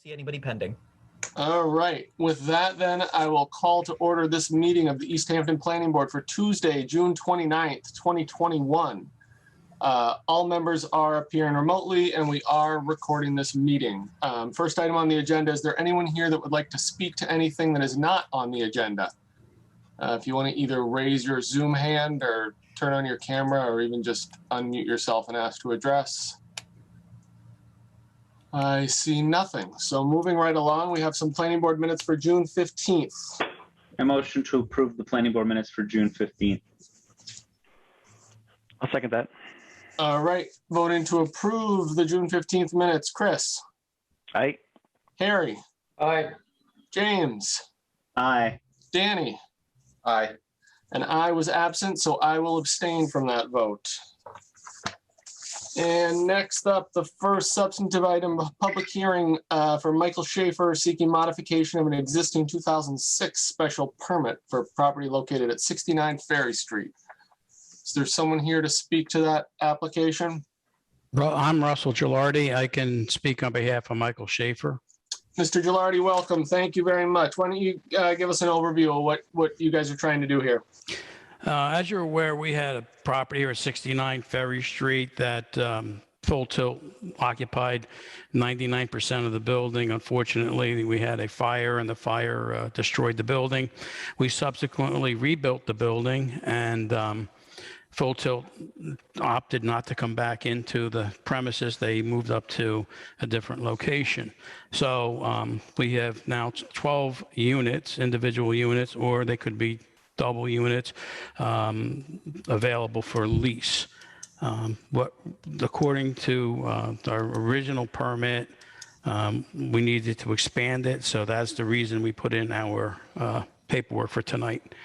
see anybody pending. All right. With that, then, I will call to order this meeting of the Easthampton Planning Board for Tuesday, June 29th, 2021. All members are appearing remotely, and we are recording this meeting. First item on the agenda, is there anyone here that would like to speak to anything that is not on the agenda? If you want to either raise your Zoom hand or turn on your camera or even just unmute yourself and ask to address. I see nothing. So moving right along, we have some planning board minutes for June 15th. I motion to approve the planning board minutes for June 15th. I'll second that. All right, voting to approve the June 15th minutes. Chris? Aye. Harry? Aye. James? Aye. Danny? Aye. And I was absent, so I will abstain from that vote. And next up, the first substantive item, a public hearing for Michael Schaefer seeking modification of an existing 2006 special permit for property located at 69 Ferry Street. Is there someone here to speak to that application? I'm Russell Gilardi. I can speak on behalf of Michael Schaefer. Mr. Gilardi, welcome. Thank you very much. Why don't you give us an overview of what you guys are trying to do here? As you're aware, we had a property here at 69 Ferry Street that Full Tilt occupied 99% of the building. Unfortunately, we had a fire and the fire destroyed the building. We subsequently rebuilt the building, and Full Tilt opted not to come back into the premises. They moved up to a different location. So we have now 12 units, individual units, or they could be double units available for lease. According to our original permit, we needed to expand it. So that's the reason we put in our paperwork for tonight.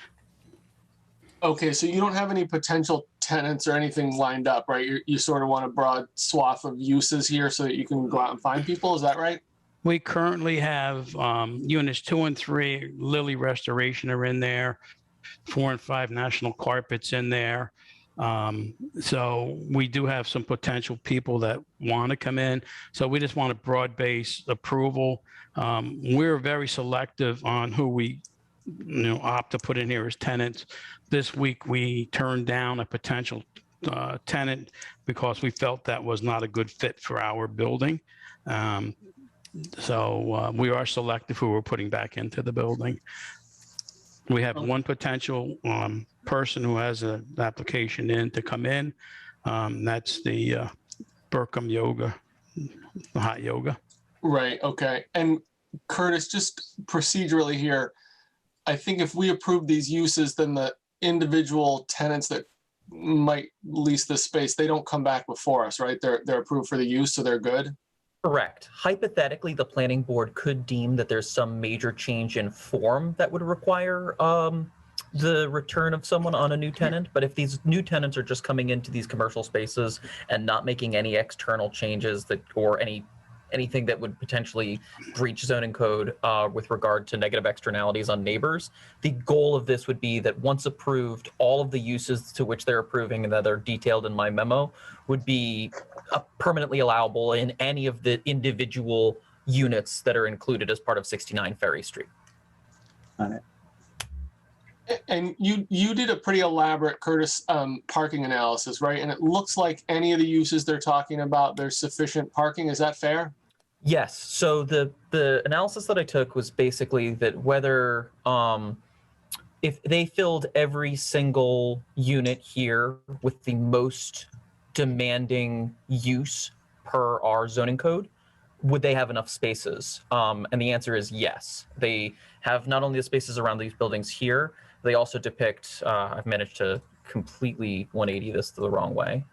Okay, so you don't have any potential tenants or anything lined up, right? You sort of want a broad swath of uses here so that you can go out and find people. Is that right? We currently have units 2 and 3, Lily Restoration are in there, 4 and 5 National Carpets in there. So we do have some potential people that want to come in. So we just want a broad-based approval. We're very selective on who we opt to put in here as tenants. This week we turned down a potential tenant because we felt that was not a good fit for our building. So we are selective who we're putting back into the building. We have one potential person who has an application in to come in. That's the Burkham Yoga, the hot yoga. Right, okay. And Curtis, just procedurally here, I think if we approve these uses, then the individual tenants that might lease this space, they don't come back before us, right? They're approved for the use, so they're good? Correct. Hypothetically, the planning board could deem that there's some major change in form that would require the return of someone on a new tenant. But if these new tenants are just coming into these commercial spaces and not making any external changes or anything that would potentially breach zoning code with regard to negative externalities on neighbors, the goal of this would be that once approved, all of the uses to which they're approving and that are detailed in my memo would be permanently allowable in any of the individual units that are included as part of 69 Ferry Street. Got it. And you did a pretty elaborate, Curtis, parking analysis, right? And it looks like any of the uses they're talking about, there's sufficient parking. Is that fair? Yes. So the analysis that I took was basically that whether if they filled every single unit here with the most demanding use per our zoning code, would they have enough spaces? And the answer is yes. They have not only the spaces around these buildings here, they also depict, I've managed to completely 180 this the wrong way.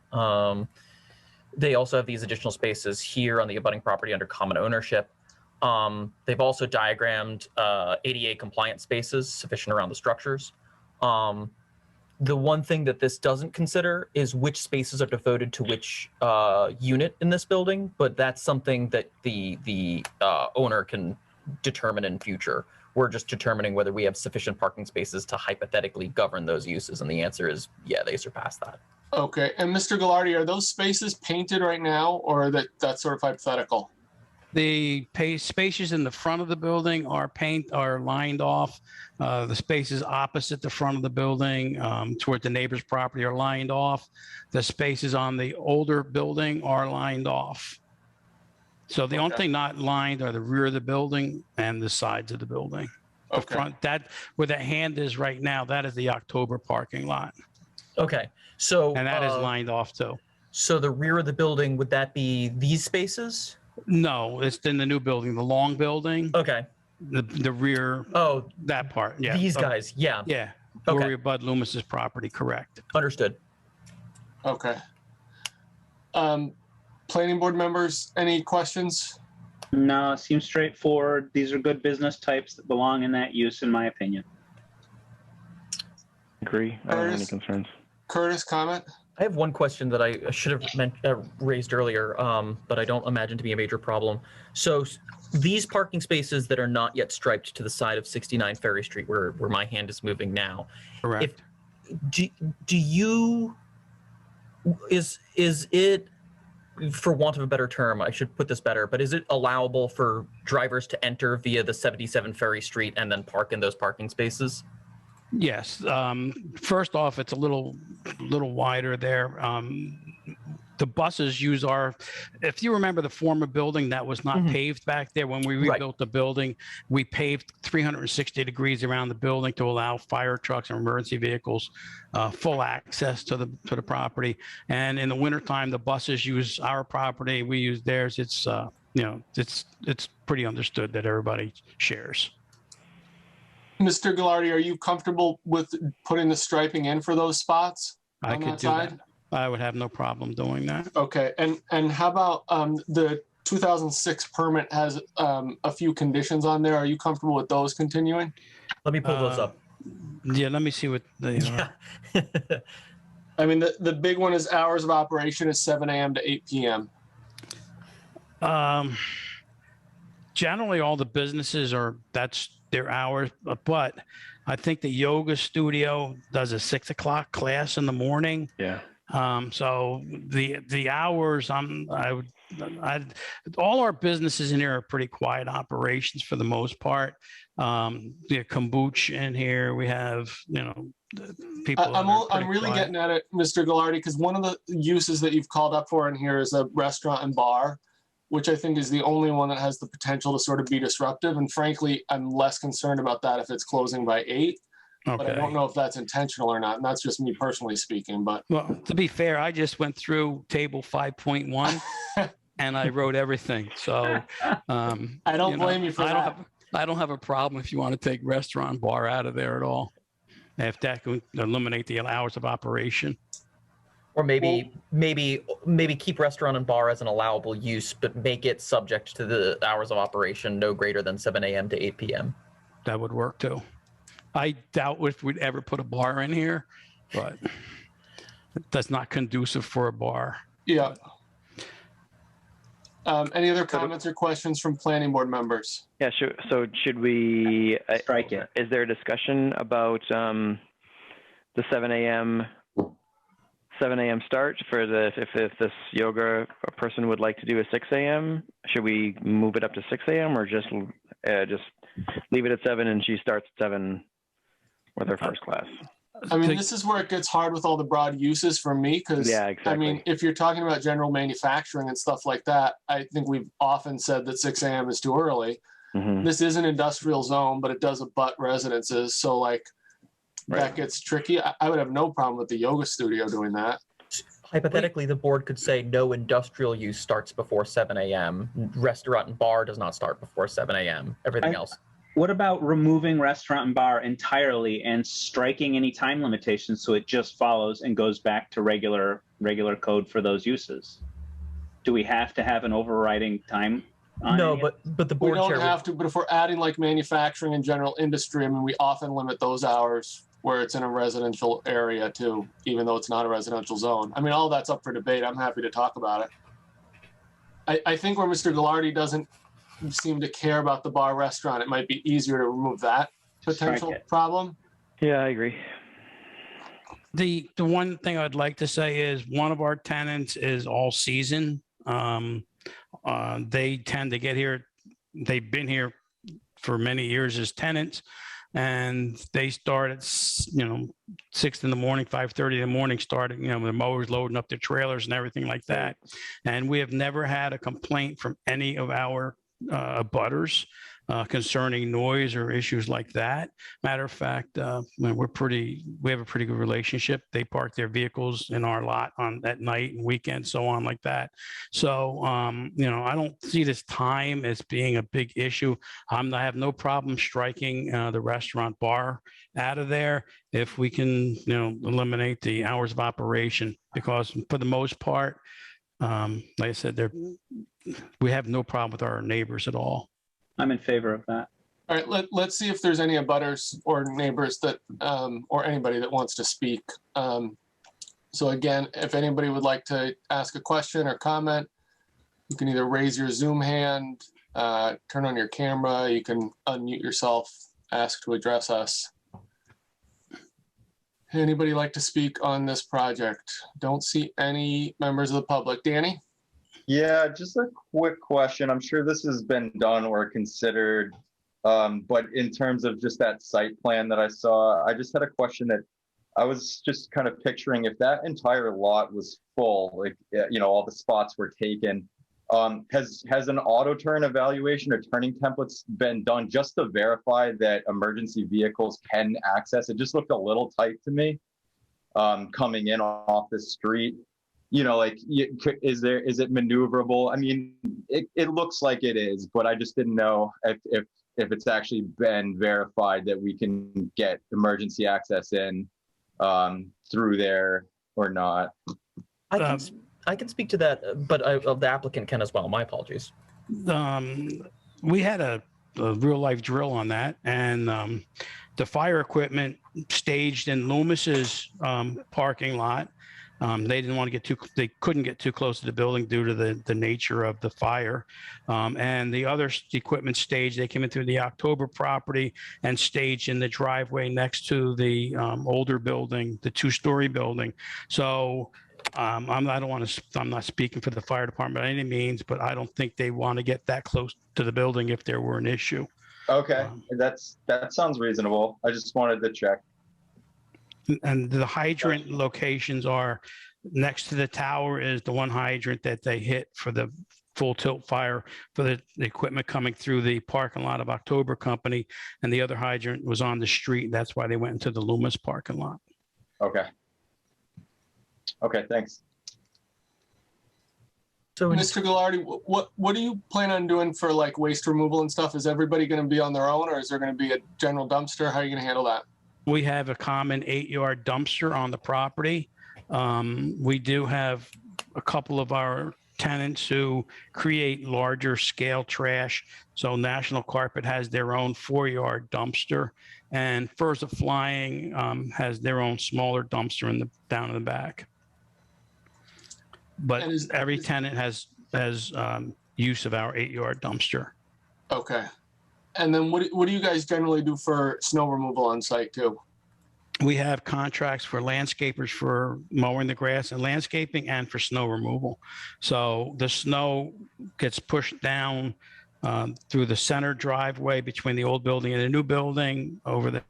They also have these additional spaces here on the abutting property under common ownership. They've also diagrammed ADA compliant spaces sufficient around the structures. The one thing that this doesn't consider is which spaces are devoted to which unit in this building, but that's something that the owner can determine in future. We're just determining whether we have sufficient parking spaces to hypothetically govern those uses, and the answer is yeah, they surpass that. Okay, and Mr. Gilardi, are those spaces painted right now, or that's sort of hypothetical? The spaces in the front of the building are lined off. The spaces opposite the front of the building toward the neighbor's property are lined off. The spaces on the older building are lined off. So the only thing not lined are the rear of the building and the sides of the building. The front, that where that hand is right now, that is the October parking lot. Okay. So And that is lined off too. So the rear of the building, would that be these spaces? No, it's in the new building, the long building. Okay. The rear. Oh, that part. Yeah. These guys. Yeah. Yeah. Okay. Where Bud Loomis's property. Correct. Understood. Okay. Planning board members, any questions? No, it seems straightforward. These are good business types that belong in that use, in my opinion. Agree. I don't have any concerns. Curtis, comment? I have one question that I should have raised earlier, but I don't imagine to be a major problem. So these parking spaces that are not yet striped to the side of 69 Ferry Street, where my hand is moving now, Correct. Is it, for want of a better term, I should put this better, but is it allowable for drivers to enter via the 77 Ferry Street and then park in those parking spaces? Yes. First off, it's a little wider there. The buses use if you remember the former building that was not paved back there, when we rebuilt the building, we paved 360 degrees around the building to allow fire trucks and emergency vehicles full access to the property. And in the wintertime, the buses use our property, we use theirs. It's it's pretty understood that everybody shares. Mr. Gallardi, are you comfortable with putting the striping in for those spots? I could do that. I would have no problem doing that. Okay, and how about the 2006 permit has a few conditions on there. Are you comfortable with those continuing? Let me pull those up. Yeah, let me see what they are. I mean, the big one is hours of operation is 7 a.m. to 8 p.m. Generally, all the businesses that's their hours, but I think the yoga studio does a 6 o'clock class in the morning. Yeah. So the hours, all our businesses in here are pretty quiet operations for the most part. The kombucha in here, we have, people. I'm really getting at it, Mr. Gallardi, because one of the uses that you've called up for in here is a restaurant and bar, which I think is the only one that has the potential to sort of be disruptive. And frankly, I'm less concerned about that if it's closing by 8. Okay. But I don't know if that's intentional or not. And that's just me personally speaking. But well, to be fair, I just went through table 5.1 and I wrote everything. So I don't blame you for that. I don't have a problem if you want to take restaurant bar out of there at all. If that could eliminate the hours of operation. Or maybe keep restaurant and bar as an allowable use, but make it subject to the hours of operation no greater than 7 a.m. to 8 p.m. That would work too. I doubt if we'd ever put a bar in here, but that's not conducive for a bar. Yeah. Any other comments or questions from planning board members? Yeah, sure. So should we Strike it. Is there a discussion about the 7 a.m. start for if this yoga person would like to do a 6 a.m.? Should we move it up to 6 a.m. or just leave it at 7 and she starts at 7 with her first class? I mean, this is where it gets hard with all the broad uses for me because, yeah, exactly. I mean, if you're talking about general manufacturing and stuff like that, I think we've often said that 6 a.m. is too early. Mm-hmm. This is an industrial zone, but it does abut residences. So, like, that gets tricky. I would have no problem with the yoga studio doing that. Hypothetically, the board could say no industrial use starts before 7 a.m. Restaurant and bar does not start before 7 a.m. Everything else. What about removing restaurant and bar entirely and striking any time limitations so it just follows and goes back to regular code for those uses? Do we have to have an overriding time on No, any but the board We don't chair have to, but if we're adding like manufacturing and general industry, I mean, we often limit those hours where it's in a residential area too, even though it's not a residential zone. I mean, all that's up for debate. I'm happy to talk about it. I think where Mr. Gallardi doesn't seem to care about the bar restaurant, it might be easier to remove that potential problem. Yeah, I agree. The one thing I'd like to say is one of our tenants is AllSeason. They tend to get here. They've been here for many years as tenants, and they start at 6 in the morning, 5:30 in the morning, starting the mowers loading up their trailers and everything like that. And we have never had a complaint from any of our abutters concerning noise or issues like that. Matter of fact, we have a pretty good relationship. They park their vehicles in our lot at night and weekends, so on like that. So, I don't see this time as being a big issue. I have no problem striking the restaurant bar out of there if we can, eliminate the hours of operation, because for the most part, like I said, we have no problem with our neighbors at all. I'm in favor of that. All right, let's see if there's any abutters or neighbors that, or anybody that wants to speak. So again, if anybody would like to ask a question or comment, you can either raise your Zoom hand, turn on your camera, you can unmute yourself, ask to address us. Anybody like to speak on this project? Don't see any members of the public. Danny? Yeah, just a quick question. I'm sure this has been done or considered, but in terms of just that site plan that I saw, I just had a question that I was just kind of picturing if that entire lot was full, like, all the spots were taken. Has an auto turn evaluation or turning templates been done just to verify that emergency vehicles can access? It just looked a little tight to me, coming in off the street. Is it maneuverable? I mean, it looks like it is, but I just didn't know if it's actually been verified that we can get emergency access in through there or not. I can speak to that, but the applicant can as well. My apologies. We had a real life drill on that, and the fire equipment staged in Loomis's parking lot. They didn't want to they couldn't get too close to the building due to the nature of the fire. And the other equipment staged, they came in through the October property and staged in the driveway next to the older building, the 2-story building. So I'm not speaking for the fire department by any means, but I don't think they want to get that close to the building if there were an issue. Okay, that sounds reasonable. I just wanted to check. And the hydrant locations are next to the tower is the one hydrant that they hit for the full tilt fire for the equipment coming through the parking lot of October Company. And the other hydrant was on the street. That's why they went into the Loomis parking lot. Okay. Okay, thanks. So Mr. Ghilardi, what do you plan on doing for like waste removal and stuff? Is everybody going to be on their own, or is there going to be a general dumpster? How are you going to handle that? We have a common 8-yard dumpster on the property. We do have a couple of our tenants who create larger scale trash. So National Carpet has their own 4-yard dumpster, and Furs of Flying has their own smaller dumpster down in the back. But every tenant has use of our 8-yard dumpster. Okay. And then what do you guys generally do for snow removal on site too? We have contracts for landscapers for mowing the grass and landscaping, and for snow removal. So the snow gets pushed down through the center driveway between the old building and the new building, over the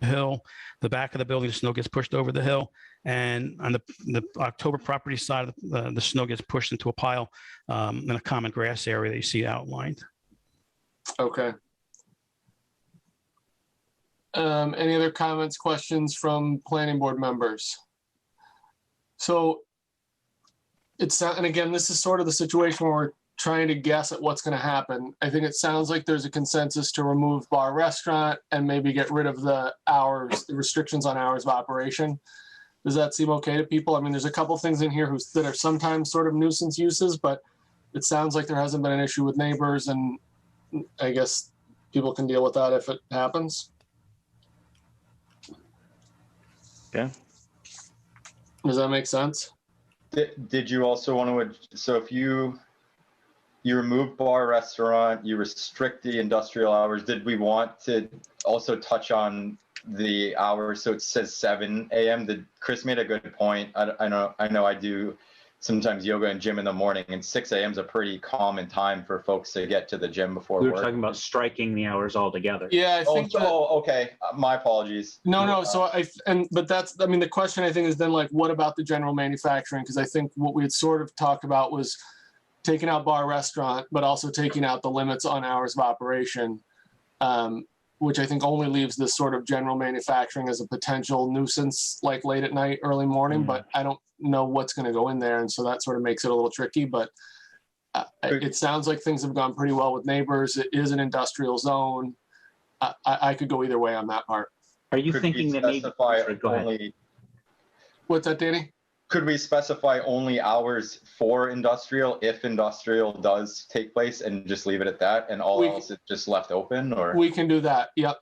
hill. The back of the building, the snow gets pushed over the hill. And on the October property side, the snow gets pushed into a pile in a common grass area that you see outlined. Okay. Any other comments, questions from planning board members? So and again, this is sort of the situation where we're trying to guess at what's going to happen. I think it sounds like there's a consensus to remove bar restaurant and maybe get rid of the restrictions on hours of operation. Does that seem okay to people? I mean, there's a couple things in here that are sometimes sort of nuisance uses, but it sounds like there hasn't been an issue with neighbors, and I guess people can deal with that if it happens. Yeah. Does that make sense? Did you also want to, so if you remove bar restaurant, you restrict the industrial hours, did we want to also touch on the hours? So it says 7 a.m. Chris made a good point. I know I do sometimes yoga and gym in the morning, and 6 a.m. is a pretty common time for folks to get to the gym before We were work. talking about striking the hours altogether. Yeah, I think that, Okay. My apologies. no. So but that's, I mean, the question I think is then like, what about the general manufacturing? Because I think what we had sort of talked about was taking out bar restaurant, but also taking out the limits on hours of operation, which I think only leaves this sort of general manufacturing as a potential nuisance, like late at night, early morning. But I don't know what's going to go in there, and so that sort of makes it a little tricky. But it sounds like things have gone pretty well with neighbors. It is an industrial zone. I could go either way on that part. Are you Could thinking we that maybe? specify Sorry, go ahead. only? What's that, Danny? Could we specify only hours for industrial if industrial does take place, and just leave it at that, and all else is just left open, or We can do that. Yep.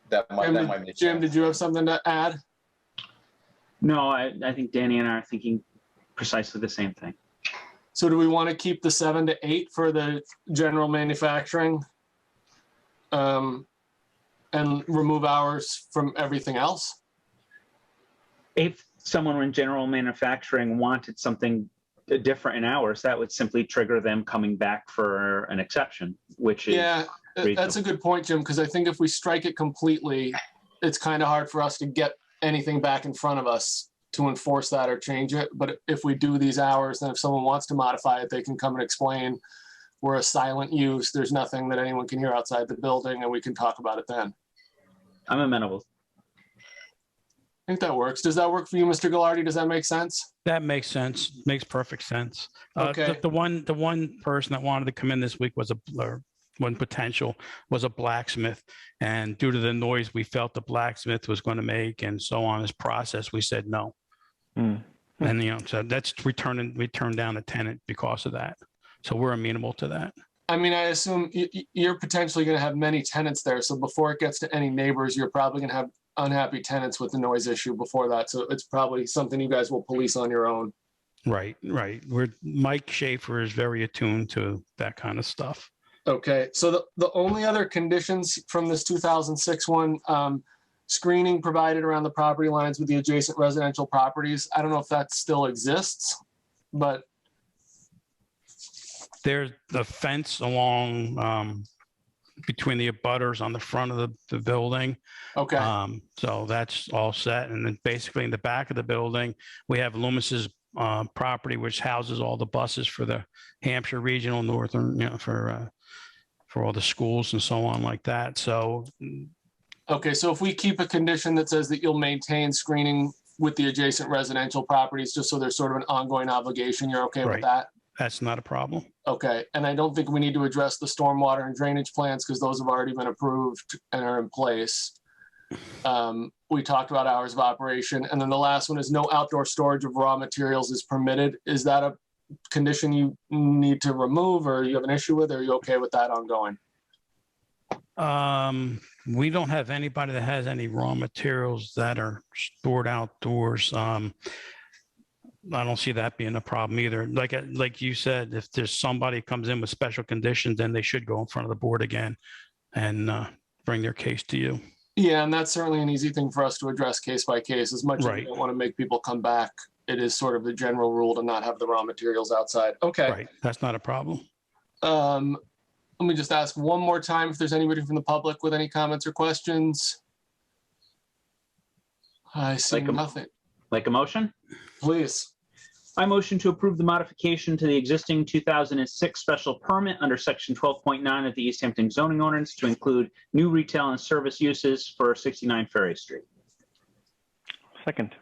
that might make Jim, sense. did you have something to add? No, I think Danny and I are thinking precisely the same thing. So do we want to keep the 7 to 8 for the general manufacturing? And remove hours from everything else? If someone in general manufacturing wanted something different in hours, that would simply trigger them coming back for an exception, which is Yeah, that's a good point, Jim, because I think if we strike it completely, it's kind of hard for us to get anything back in front of us to enforce that or change it. But if we do these hours, then if someone wants to modify it, they can come and explain we're a silent use. There's nothing that anyone can hear outside the building, and we can talk about it then. I'm amenable. I think that works. Does that work for you, Mr. Gallardi? Does that make sense? That makes sense. Makes perfect sense. Okay. The one person that wanted to come in this week was one potential was a blacksmith, and due to the noise we felt the blacksmith was going to make and so on his process, we said no. And so that's we turned down a tenant because of that. So we're amenable to that. I mean, I assume you're potentially going to have many tenants there. So before it gets to any neighbors, you're probably going to have unhappy tenants with the noise issue before that. So it's probably something you guys will police on your own. Right. Mike Schaefer is very attuned to that kind of stuff. Okay. So the only other conditions from this 2006 one, screening provided around the property lines with the adjacent residential properties. I don't know if that still exists, but There's the fence along between the abutters on the front of the building. okay. So that's all set. And then basically in the back of the building, we have Loomis's property, which houses all the buses for the Hampshire Regional Northern, for all the schools and so on like that. So Okay. So if we keep a condition that says that you'll maintain screening with the adjacent residential properties, just so there's sort of an ongoing obligation, you're okay with Right. that? that's not a problem. Okay, and I don't think we need to address the stormwater and drainage plans because those have already been approved and are in place. We talked about hours of operation, and then the last one is no outdoor storage of raw materials is permitted. Is that a condition you need to remove, or you have an issue with, or are you okay with that ongoing? We don't have anybody that has any raw materials that are stored outdoors. I don't see that being a problem either. Like you said, if there's somebody comes in with special conditions, then they should go in front of the board again and bring their case to you. Yeah, and that's certainly an easy thing for us to address case by case. As much as we don't want to make people come back, it is sort of the general rule to not have the raw materials outside. Okay. Right. That's not a problem. Let me just ask one more time if there's anybody from the public with any comments or questions. I see nothing. Like a motion? Please. I motion to approve the modification to the existing 2006 special permit under section 12.9 of the Easthampton zoning ordinance to include new retail and service uses for 69 Ferry Street. Second.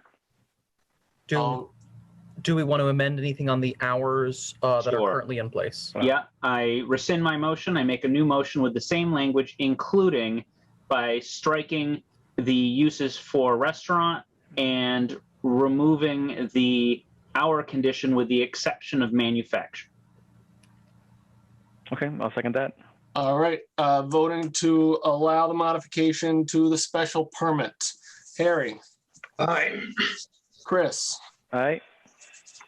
Do we want to amend anything on the hours that Sure. are currently in place? Yeah, I rescind my motion. I make a new motion with the same language, including by striking the uses for restaurant and removing the hour condition with the exception of manufacturing. Okay, I'll second that. All right, voting to allow the modification to the special permit. Harry. Aye. Chris. Aye.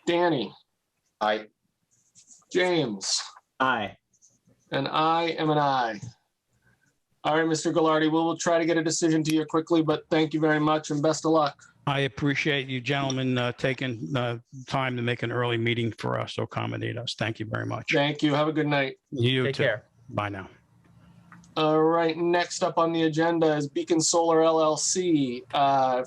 Danny. Aye. James. Aye. And I am an aye. All right, Mr. Gallardi, we'll try to get a decision to you quickly, but thank you very much and best of luck. I appreciate you gentlemen taking time to make an early meeting for us to accommodate us. Thank you very much. Thank you. Have a good night. You Take too. care. Bye now. All right, next up on the agenda is Beacon Solar LLC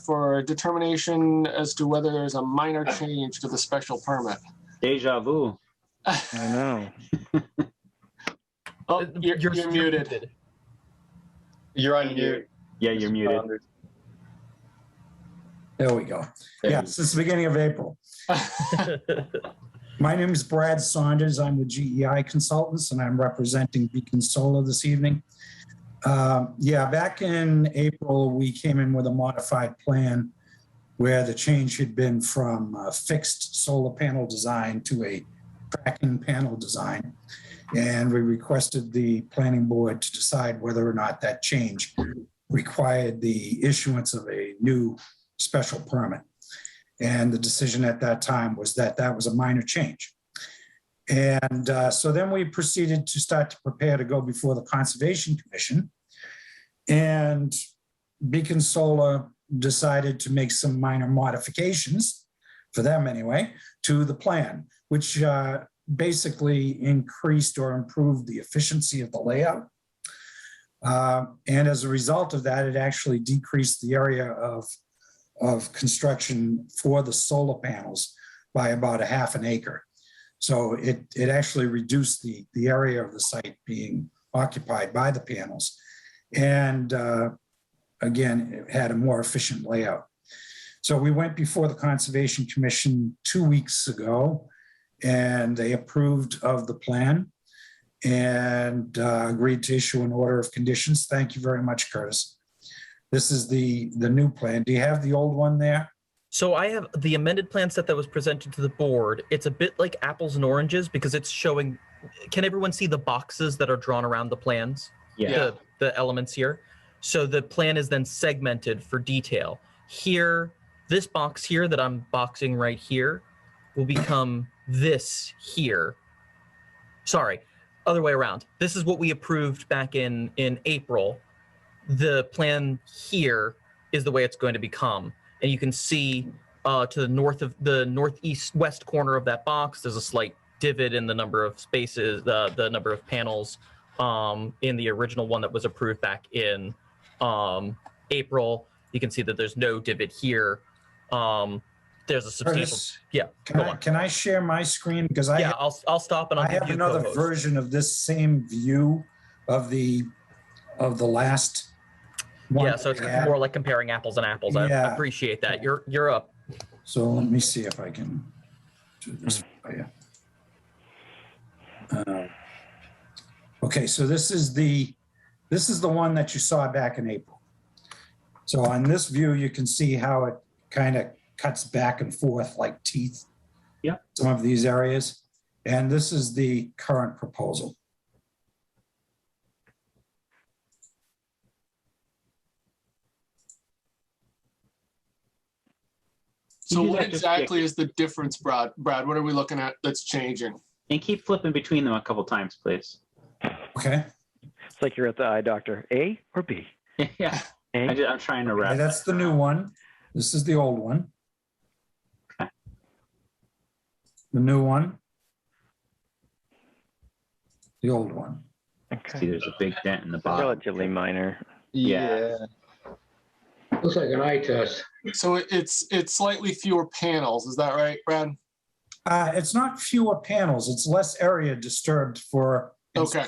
for determination as to whether there's a minor change to the special permit. Deja vu. I know. Oh, you're muted. You're on mute. Yeah, you're muted. Saunders. There we go. Yeah, since the beginning of April. My name is Brad Saunders. I'm with GEI Consultants, and I'm representing Beacon Solar this evening. Yeah, back in April, we came in with a modified plan where the change had been from a fixed solar panel design to a tracking panel design. And we requested the planning board to decide whether or not that change required the issuance of a new special permit. And the decision at that time was that that was a minor change. And so then we proceeded to start to prepare to go before the Conservation Commission. And Beacon Solar decided to make some minor modifications, for them anyway, to the plan, which basically increased or improved the efficiency of the layout. And as a result of that, it actually decreased the area of construction for the solar panels by about a half an acre. So it actually reduced the area of the site being occupied by the panels. And again, it had a more efficient layout. So we went before the Conservation Commission 2 weeks ago, and they approved of the plan and agreed to issue an order of conditions. Thank you very much, Curtis. This is the new plan. Do you have the old one there? So I have the amended plan set that was presented to the board. It's a bit like apples and oranges because it's showing, can everyone see the boxes that are drawn around the plans? Yeah. The elements here. So the plan is then segmented for detail. Here, this box here that I'm boxing right here will become this here. Sorry, other way around. This is what we approved back in April. The plan here is the way it's going to become. And you can see to the north of the northeast west corner of that box, there's a slight divot in the number of spaces, the number of panels in the original one that was approved back in April. You can see that there's no divot here. There's a substantial, Curtis, yeah. Can I share my screen? Because I'll stop and I'll I give have you another co-host. version of this same view of the last one. Yeah, so it's that we had. more like comparing apples and apples. I Yeah. appreciate that. You're up. So let me see if I can do this for you. Okay, so this is the one that you saw back in April. So on this view, you can see how it kind of cuts back and forth like teeth. Yeah. Some of these areas. And this is the current proposal. So You what have to exactly pick- is the difference, Brad? Brad, what are we looking at that's changing? And keep flipping between them a couple times, please. Okay, It's like you're at the eye doctor. A or B? Yeah. A? I'm trying to wrap. okay, that's the new one. This is the old one. Okay. The new one. The old one. See, Okay. there's a big dent in the bottom. Relatively minor. Yeah. Looks like an eye test. So it's slightly fewer panels. Is that right, Brad? It's not fewer panels, it's less area disturbed for. Okay.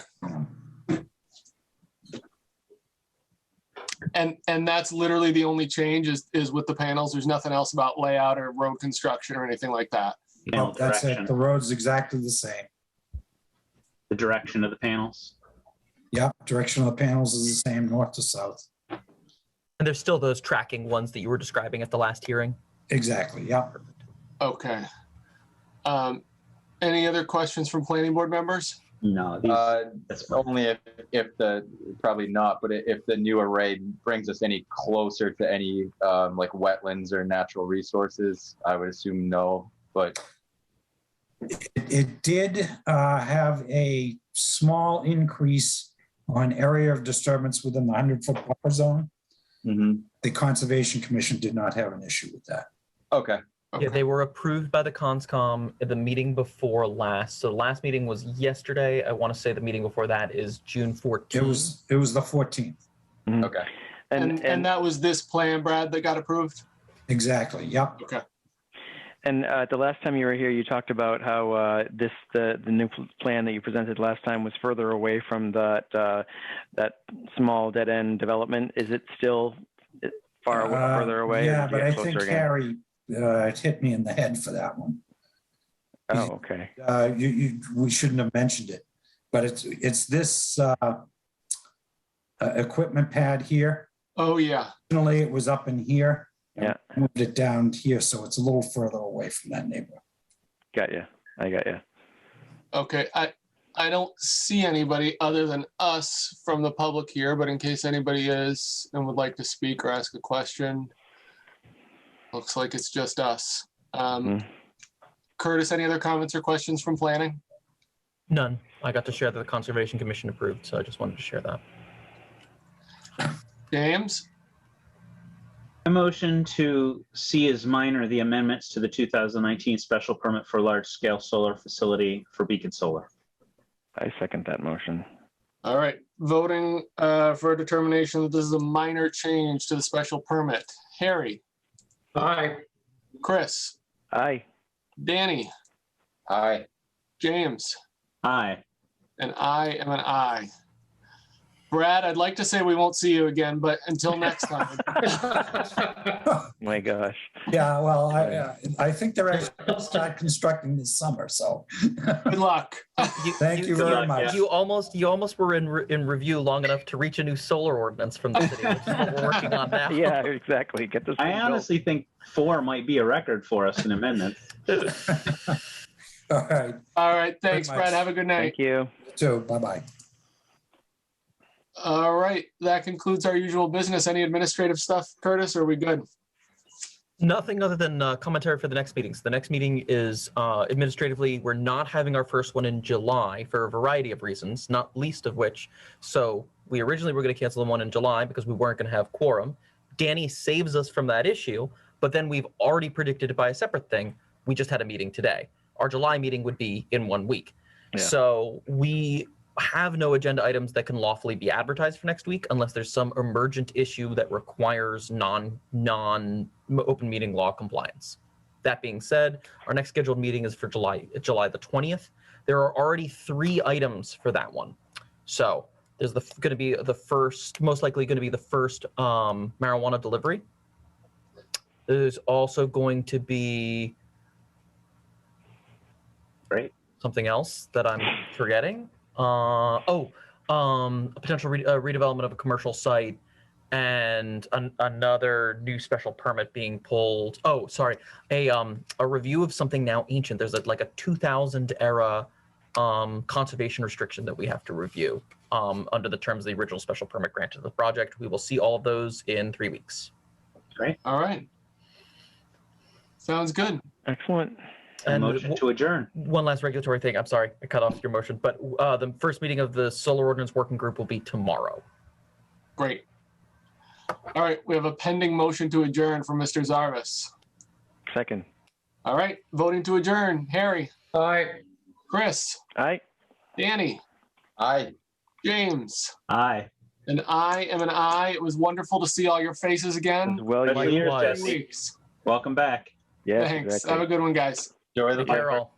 And that's literally the only change is with the panels. There's nothing else about layout or road construction or anything like that. Panel No, that's direction. it. The road's exactly the same. The direction of the panels. Yep, direction of the panels is the same, north to south. And there's still those tracking ones that you were describing at the last hearing. Exactly, yep. Okay. Any other questions from planning board members? No, that's fine. Only if the, probably not, but if the new array brings us any closer to any like wetlands or natural resources, I would assume no, but It did have a small increase on area of disturbance within the 100-foot buffer zone. Mm-hmm. The Conservation Commission did not have an issue with that. Okay. Yeah, they were approved by the Conscom at the meeting before last. So the last meeting was yesterday. I want to say the meeting before that is June 14th. It was the 14th. Mhm. Okay. And that was this plan, Brad, that got approved? Exactly. Yep. Okay. And the last time you were here, you talked about how the new plan that you presented last time was further away from that small dead end development. Is it still further away? Yeah, or did you but get I think closer again? Harry hit me in the head for that one. Oh, okay. We shouldn't have mentioned it, but it's this equipment pad here. Oh, yeah. Originally, it was up in here. Yeah. I moved it down here, so it's a little further away from that neighborhood. Got you. I got you. Okay. I don't see anybody other than us from the public here, but in case anybody is and would like to speak or ask a question, looks like it's just us. Curtis, any other comments or questions from planning? None. I got to share that the Conservation Commission approved, so I just wanted to share that. James? A motion to see as minor the amendments to the 2019 special permit for large-scale solar facility for Beacon Solar. I second that motion. All right. Voting for a determination that this is a minor change to the special permit. Harry? Aye. Chris? Aye. Danny? Aye. James? Aye. And I am an aye. Brad, I'd like to say we won't see you again, but until next time. My gosh. Yeah, well, I think they're actually going to start constructing this summer, so. Good luck. Thank you very luck, much. yeah. You almost were in review long enough to reach a new solar ordinance from the city, which is what we're working on now. Yeah, exactly. Get this. I thing built. honestly think 4 might be a record for us in amendments. All right, All right. Thanks, much. Brad. Have a good night. Thank you. so bye-bye. All right. That concludes our usual business. Any administrative stuff, Curtis, or are we good? Nothing other than commentary for the next meetings. The next meeting is administratively, we're not having our first one in July for a variety of reasons, not least of which. So we originally were going to cancel the one in July because we weren't going to have quorum. Danny saves us from that issue, but then we've already predicted it by a separate thing. We just had a meeting today. Our July meeting would be in 1 week. Yeah. So we have no agenda items that can lawfully be advertised for next week unless there's some emergent issue that requires non-open meeting law compliance. That being said, our next scheduled meeting is for July the 20th. There are already 3 items for that one. So there's going to be the first, most likely going to be the first marijuana delivery. There's also going to be something else that I'm forgetting. A potential redevelopment of a commercial site and another new special permit being pulled. Oh, sorry, a review of something now ancient. There's like a 2000 era conservation restriction that we have to review under the terms of the original special permit granted to the project. We will see all of those in 3 weeks. Great. All right. Sounds good. Excellent. And motion to adjourn. One last regulatory thing. I'm sorry, I cut off your motion, but the first meeting of the Solar Ordinance Working Group will be tomorrow. Great. All right. We have a pending motion to adjourn from Mr. Zarvis. Second. All right. Voting to adjourn. Harry. Aye. Chris. Aye. Danny. Aye. James. Aye. And I am an aye. It was wonderful to see all your faces again. Well, Happy New Year, likewise. Two Jesse. weeks. Welcome back. yeah, Thanks. exactly. Have a good one, guys. Enjoy the Take care, all.